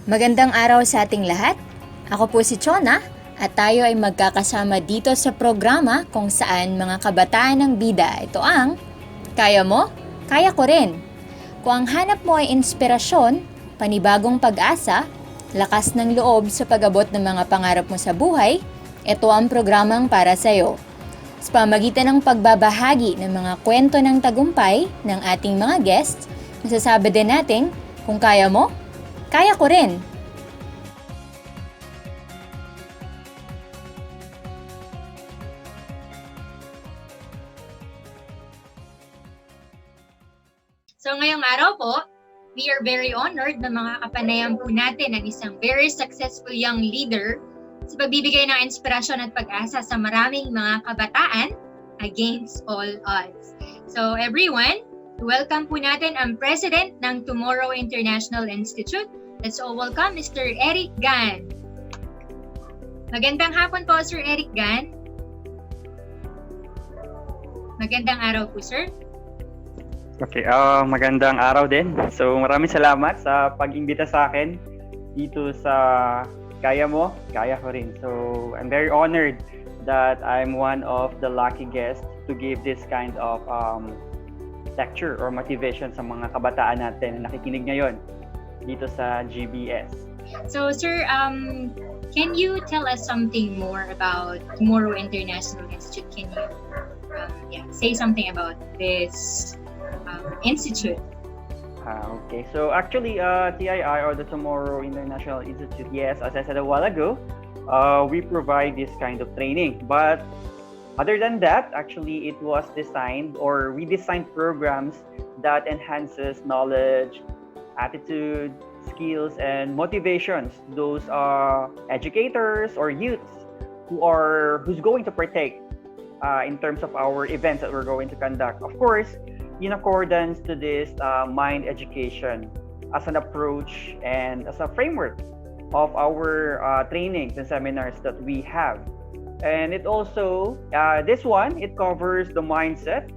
Magandang araw sa ating lahat. Ako po si Chona at tayo ay magkakasama dito sa programa kung saan mga kabataan ng bida. Ito ang Kaya Mo, Kaya Ko Rin. Kung ang hanap mo ay inspirasyon, panibagong pag-asa, lakas ng loob sa pag-abot ng mga pangarap mo sa buhay, ito ang programang para sa iyo. Sa pamagitan ng pagbabahagi ng mga kwento ng tagumpay ng ating mga guests, masasabi din natin kung kaya mo, kaya ko rin. So ngayong araw po, we are very honored na makakapanayan po natin ang isang very successful young leader sa pagbibigay ng inspirasyon at pag-asa sa maraming mga kabataan against all odds. So everyone, welcome po natin ang President ng Tomorrow International Institute. Let's all welcome Mr. Eric Gan. Magandang hapon po, Sir Eric Gan. Magandang araw po, sir. Okay, magandang araw din. So maraming salamat sa pag-imbita sa akin dito sa Kaya Mo, Kaya Ko Rin. So I'm very honored that I'm one of the lucky guests to give this kind of lecture or motivation sa mga kabataan natin na nakikinig ngayon dito sa GBS. So sir, can you tell us something more about Tomorrow International Institute? Can you say something about this institute? Okay, so actually TII or the Tomorrow International Institute, yes, as I said a while ago, we provide this kind of training. But other than that, actually it was designed, or we designed programs that enhances knowledge, attitude, skills, and motivations. Those are educators or youths who's going to partake in terms of our events that we're going to conduct. Of course, in accordance to this mind education as an approach and as a framework of our trainings and seminars that we have. And it also, this one, it covers the mindset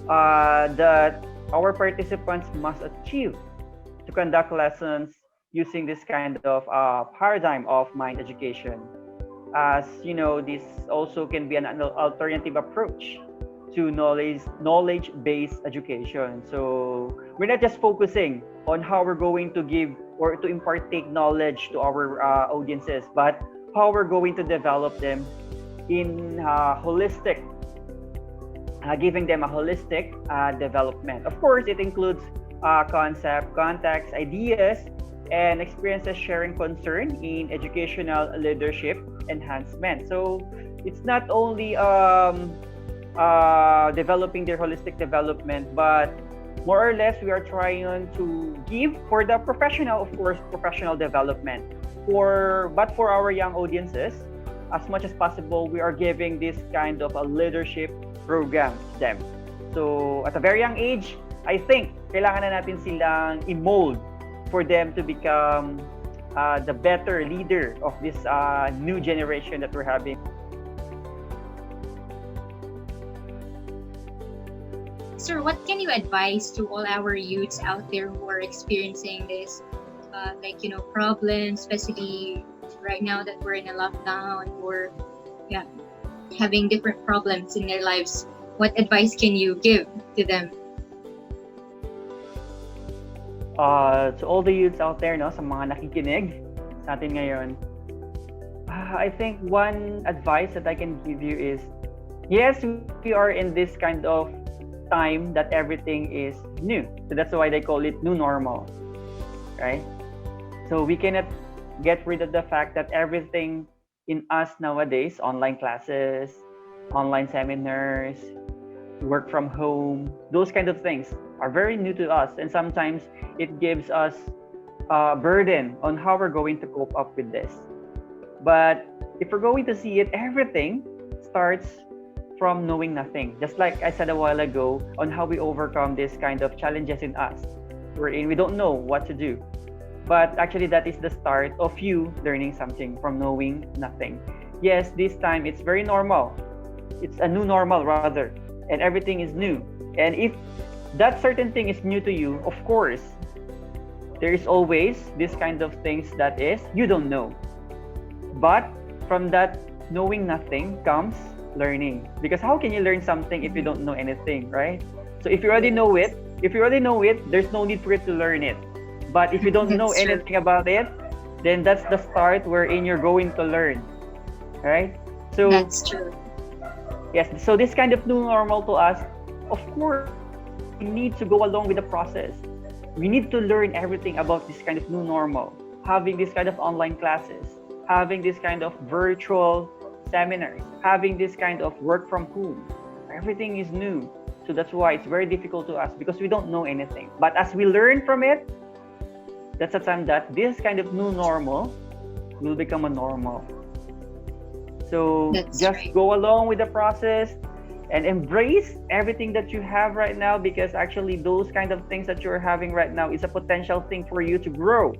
that our participants must achieve to conduct lessons using this kind of paradigm of mind education. As you know, this also can be an alternative approach to knowledge-based education. So we're not just focusing on how we're going to give or to impartate knowledge to our audiences, but how we're going to develop them in holistic, giving them a holistic development. Of course, it includes concept, context, ideas, and experiences sharing concern in educational leadership enhancement. So it's not only developing their holistic development, but more or less we are trying to give for the professional, of course, professional development. But for our young audiences, as much as possible, we are giving this kind of a leadership program to them. So at a very young age, I think kailangan na natin silang i-mold for them to become the better leader of this new generation that we're having. Sir, what can you advise to all our youths out there who are experiencing this, problems, especially right now that we're in a lockdown, or having different problems in their lives? What advice can you give to them? To all the youths out there, no, sa mga nakikinig sa atin ngayon, I think one advice that I can give you is, yes, we are in this kind of time that everything is new. So that's why they call it new normal, right? So we cannot get rid of the fact that everything in us nowadays, online classes, online seminars, work from home, those kind of things are very new to us, and sometimes it gives us a burden on how we're going to cope up with this. But if we're going to see it, everything starts from knowing nothing. Just like I said a while ago on how we overcome this kind of challenges in us, wherein we don't know what to do. But actually that is the start of you learning something from knowing nothing. Yes, this time it's very normal. It's a new normal rather, and everything is new. And if that certain thing is new to you, of course, there is always this kind of things that is you don't know. But from that knowing nothing comes learning. Because how can you learn something if you don't know anything, right? So if you already know it, there's no need for you to learn it. But if you don't know That's true. anything about it, then that's the start wherein you're going to learn, right? So That's true. yes, so this kind of new normal to us, of course, we need to go along with the process. We need to learn everything about this kind of new normal, having this kind of online classes, having this kind of virtual seminars, having this kind of work from home. Everything is new. So that's why it's very difficult to us because we don't know anything. But as we learn from it, that's the time that this kind of new normal will become a normal. So That's just right. go along with the process and embrace everything that you have right now, because actually those kind of things that you're having right now is a potential thing for you to grow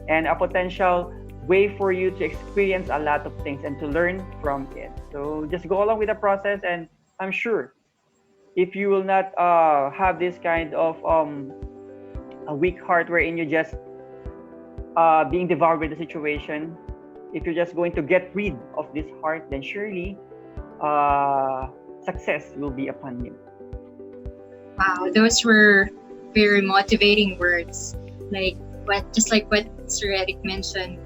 and a potential way for you to experience a lot of things and to learn from it. So just go along with the process, and I'm sure if you will not have this kind of a weak heart wherein you just being devoured with the situation, if you're just going to get rid of this heart, then surely success will be upon you. Wow, those were very motivating words. Just like what Sir Eric mentioned.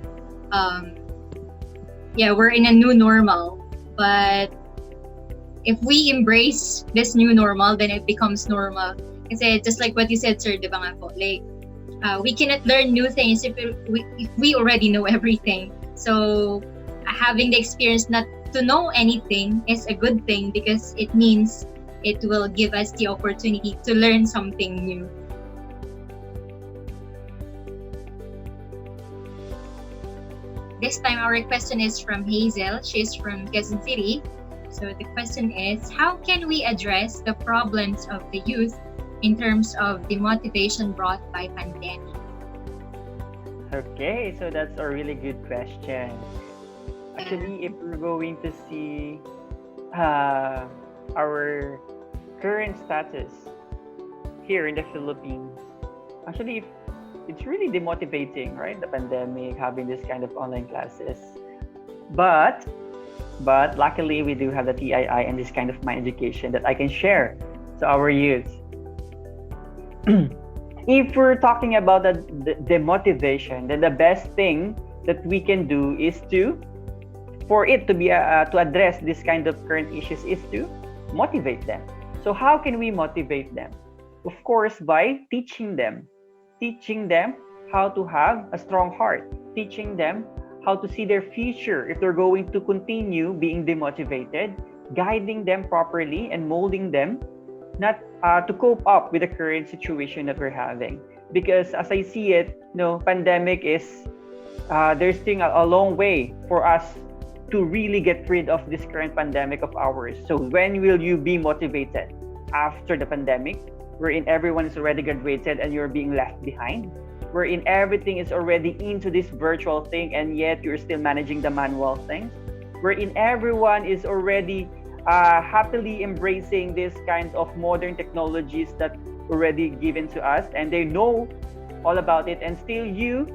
Yeah, we're in a new normal, but if we embrace this new normal, then it becomes normal. Kasi just like what you said, Sir, di ba nga po? Like, we cannot learn new things if we already know everything. So having the experience not to know anything is a good thing because it means it will give us the opportunity to learn something new. This time our question is from Hazel. She's from Quezon City. So the question is, how can we address the problems of the youth in terms of the motivation brought by pandemic? Okay, so that's a really good question. Actually, if we're going to see our current status here in the Philippines, actually, it's really demotivating, right? The pandemic, having this kind of online classes. But luckily, we do have the TII and this kind of mind education that I can share to our youth. If we're talking about the motivation, then the best thing that we can do is for it to be to address this kind of current issues is to motivate them. So how can we motivate them? Of course, by teaching them how to have a strong heart, teaching them how to see their future if they're going to continue being demotivated, guiding them properly and molding them not to cope up with the current situation that we're having. Because as I see it, pandemic is there's still a long way for us to really get rid of this current pandemic of ours. So when will you be motivated? After the pandemic, wherein everyone is already graduated and you're being left behind, wherein everything is already into this virtual thing and yet you're still managing the manual things, wherein everyone is already happily embracing this kind of modern technologies that already given to us and they know all about it, and still you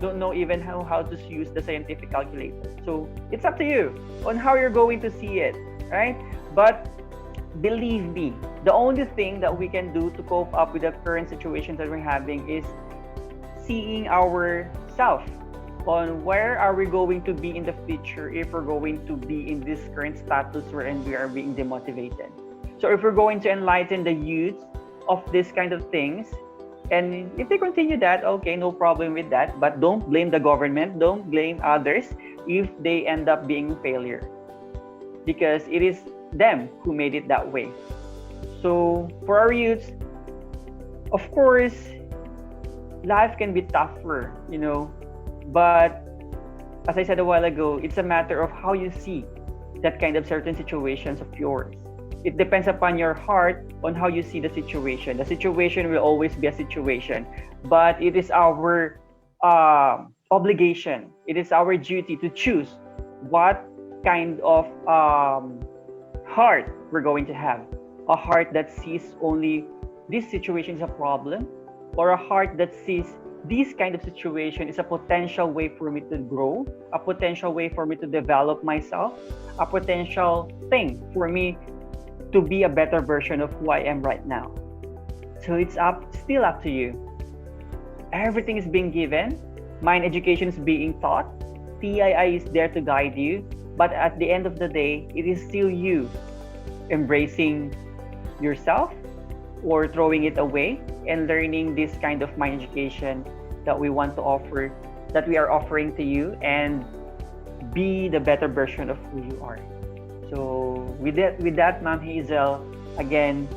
don't know even how to use the scientific calculator. So it's up to you on how you're going to see it, right? But believe me, the only thing that we can do to cope up with the current situations that we're having is seeing ourselves on where are we going to be in the future if we're going to be in this current status wherein we are being demotivated. So if we're going to enlighten the youth of this kind of things, and if they continue that, okay, no problem with that, but don't blame the government, don't blame others if they end up being failure, because it is them who made it that way. So for our youths, of course, life can be tougher, but as I said a while ago, it's a matter of how you see that kind of certain situations of yours. It depends upon your heart on how you see the situation. The situation will always be a situation, but it is our obligation, it is our duty to choose what kind of heart we're going to have. A heart that sees only this situation is a problem, or a heart that sees this kind of situation is a potential way for me to grow, a potential way for me to develop myself, a potential thing for me to be a better version of who I am right now. So it's still up to you. Everything is being given. Mind education is being taught. TII is there to guide you. But at the end of the day, it is still you embracing yourself or throwing it away and learning this kind of mind education that we want to offer, that we are offering to you, and be the better version of who you are. So with that, Ma'am Hazel, again,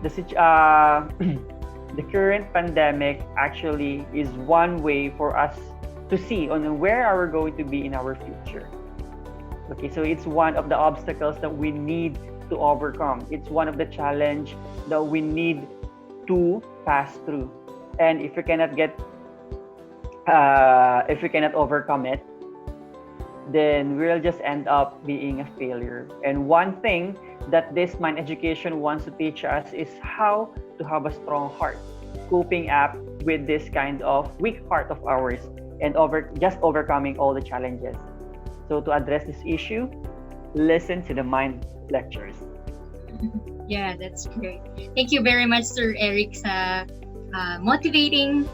the current pandemic actually is one way for us to see on where are we going to be in our future. Okay, so it's one of the obstacles that we need to overcome. It's one of the challenge that we need to pass through. And if we cannot overcome it, then we'll just end up being a failure. And one thing that this mind education wants to teach us is how to have a strong heart, coping up with this kind of weak heart of ours, and overcoming all the challenges. So to address this issue, listen to the mind lectures. Yeah, that's great. Thank you very much, Sir Eric, sa motivating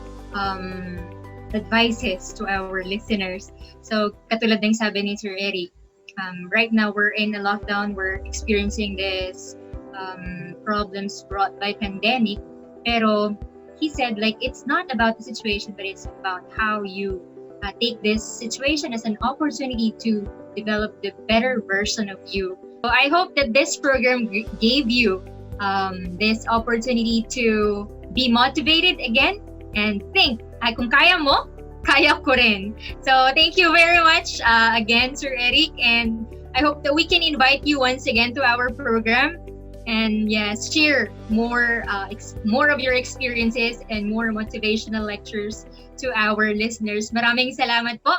advices to our listeners. So, katulad ng sabi ni Sir Eric, right now we're in a lockdown. We're experiencing this problems brought by pandemic. Pero he said, like, it's not about the situation, but it's about how you take this situation as an opportunity to develop the better version of you. So I hope that this program gave you this opportunity to be motivated again and think, ay, kung kaya mo, kaya ko rin. So thank you very much again, Sir Eric, and I hope that we can invite you once again to our program and yes, share more of your experiences and more motivational lectures to our listeners. Maraming salamat po.